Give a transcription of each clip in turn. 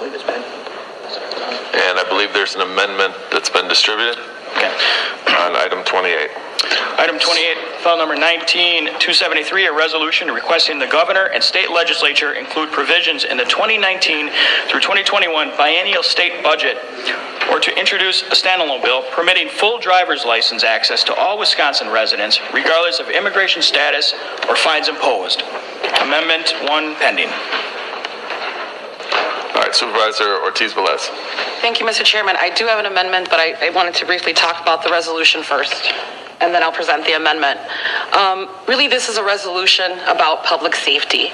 believe it's been. And I believe there's an amendment that's been distributed. Okay. On item 28. Item 28, file number 19273, a resolution requesting the governor and state legislature include provisions in the 2019 through 2021 biennial state budget, or to introduce a standalone bill permitting full driver's license access to all Wisconsin residents, regardless of immigration status or fines imposed. Amendment 1 pending. All right, Supervisor Ortiz-Velez. Thank you, Mr. Chairman. I do have an amendment, but I wanted to briefly talk about the resolution first, and then I'll present the amendment. Really, this is a resolution about public safety.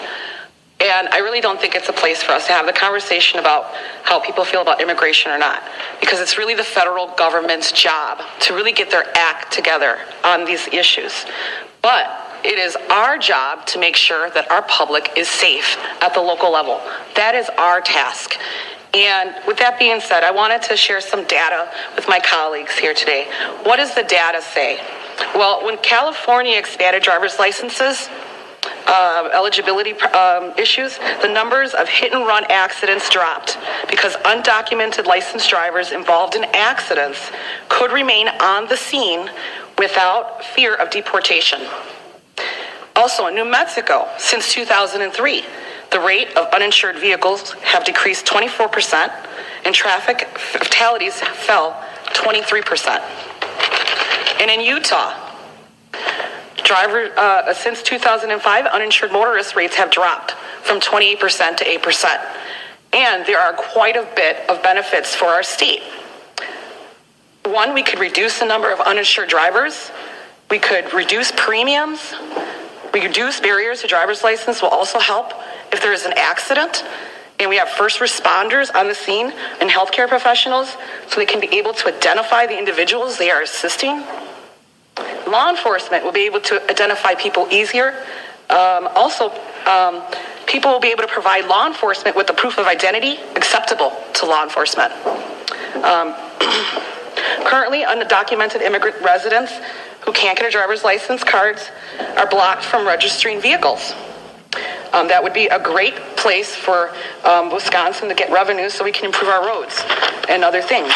And I really don't think it's a place for us to have the conversation about how people feel about immigration or not, because it's really the federal government's job to really get their act together on these issues. But it is our job to make sure that our public is safe at the local level. That is our task. And with that being said, I wanted to share some data with my colleagues here today. What does the data say? Well, when California expanded driver's licenses, eligibility issues, the numbers of hit-and-run accidents dropped because undocumented licensed drivers involved in accidents could remain on the scene without fear of deportation. Also, in New Mexico, since 2003, the rate of uninsured vehicles have decreased 24%, and traffic fatalities fell 23%. And in Utah, since 2005, uninsured motorist rates have dropped from 28% to 8%. And there are quite a bit of benefits for our state. One, we could reduce the number of uninsured drivers. We could reduce premiums. Reduce barriers to driver's license will also help if there is an accident. And we have first responders on the scene and healthcare professionals so they can be able to identify the individuals they are assisting. Law enforcement will be able to identify people easier. People will be able to provide law enforcement with the proof of identity acceptable to law enforcement. Currently, undocumented immigrant residents who can't get a driver's license cards are blocked from registering vehicles. That would be a great place for Wisconsin to get revenue so we can improve our roads and other things.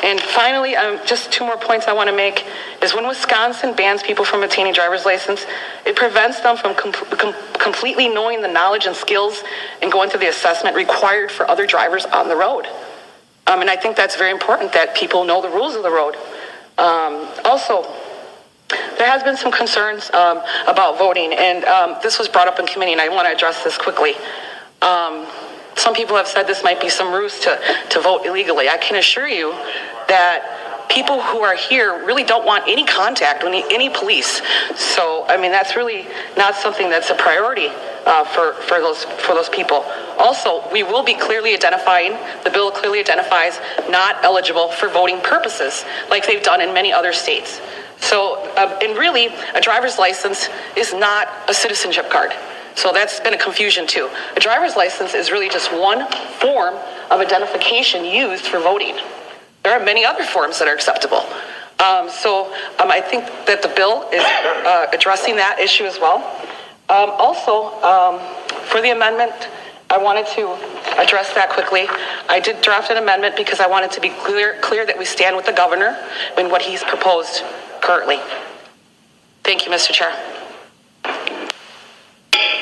And finally, just two more points I want to make is when Wisconsin bans people from obtaining driver's license, it prevents them from completely knowing the knowledge and skills and going through the assessment required for other drivers on the road. And I think that's very important that people know the rules of the road. Also, there has been some concerns about voting, and this was brought up in committee, and I want to address this quickly. Some people have said this might be some ruse to vote illegally. I can assure you that people who are here really don't want any contact with any police. So, I mean, that's really not something that's a priority for those people. Also, we will be clearly identifying, the bill clearly identifies not eligible for voting purposes, like they've done in many other states. So, and really, a driver's license is not a citizenship card. So that's been a confusion too. A driver's license is really just one form of identification used for voting. There are many other forms that are acceptable. I think that the bill is addressing that issue as well. For the amendment, I wanted to address that quickly. I did draft an amendment because I wanted to be clear that we stand with the governor in what he's proposed currently. Thank you, Mr. Chair.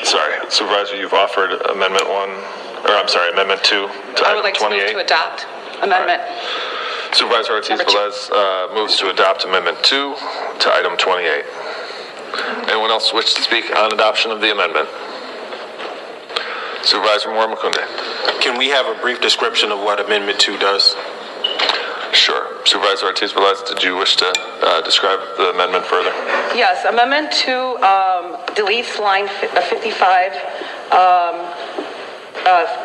Sorry, Supervisor, you've offered Amendment 2 to item 28. I would like to move to adopt amendment. Right. Supervisor Ortiz-Velez moves to adopt Amendment 2 to item 28. Anyone else wish to speak on adoption of the amendment? Supervisor Moore-Mukunde. Can we have a brief description of what Amendment 2 does? Sure. Supervisor Ortiz-Velez, did you wish to describe the amendment further? Yes, Amendment 2 deletes line 55,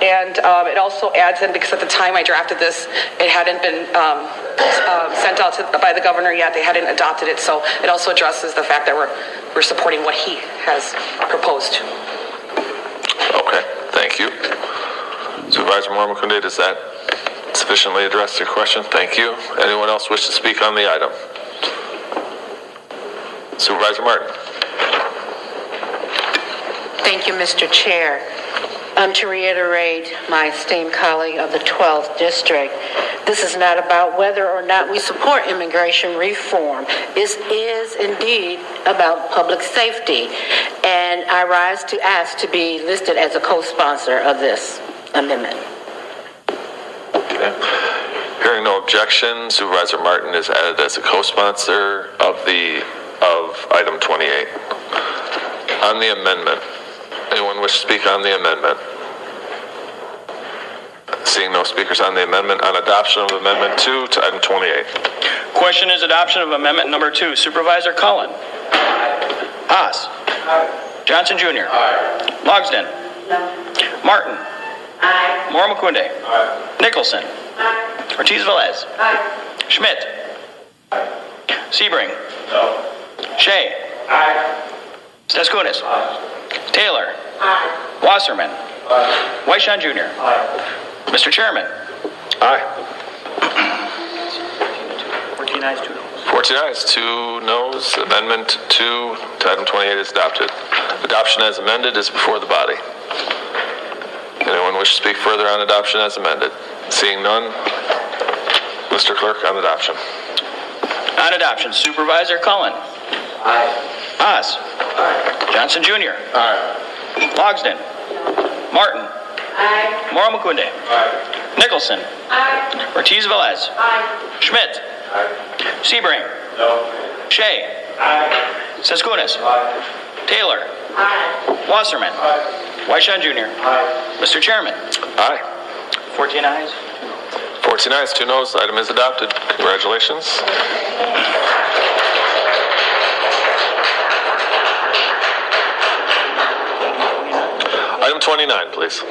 and it also adds in, because at the time I drafted this, it hadn't been sent out by the governor yet. They hadn't adopted it, so it also addresses the fact that we're supporting what he has proposed. Okay, thank you. Supervisor Moore-Mukunde, does that sufficiently address your question? Thank you. Anyone else wish to speak on the item? Supervisor Martin. Thank you, Mr. Chair. And to reiterate my esteemed colleague of the 12th District, this is not about whether or not we support immigration reform. This is indeed about public safety. And I rise to ask to be listed as a co-sponsor of this amendment. Okay. Hearing no objection, Supervisor Martin is added as a co-sponsor of item 28. On the amendment, anyone wish to speak on the amendment? Seeing no speakers on the amendment, on adoption of Amendment 2 to item 28. Question is adoption of Amendment Number 2. Supervisor Cullen. Haas. Johnson Jr. Logsdon. Martin. Moore-McQuinde. Nicholson. Ortiz-Velez. Schmidt. Sebring. Shea. Staskunis. Taylor. Wasserman. Weishan Jr. Mr. Chairman. Aye. 14 ayes, 2 noes. 14 ayes, 2 noes. Amendment 2 to item 28 is adopted. Adoption as amended is before the body. Anyone wish to speak further on adoption as amended? Seeing none, Mr. Clerk, on adoption. On adoption, Supervisor Cullen. Haas. Johnson Jr. Logsdon. Martin. Moore-McQuinde. Nicholson. Ortiz-Velez. Schmidt. Sebring. Shea. Staskunis. Taylor. Wasserman. Weishan Jr. Mr. Chairman. Aye. 14 ayes. 14 ayes, 2 noes. Item is adopted. Congratulations. Item 29, please.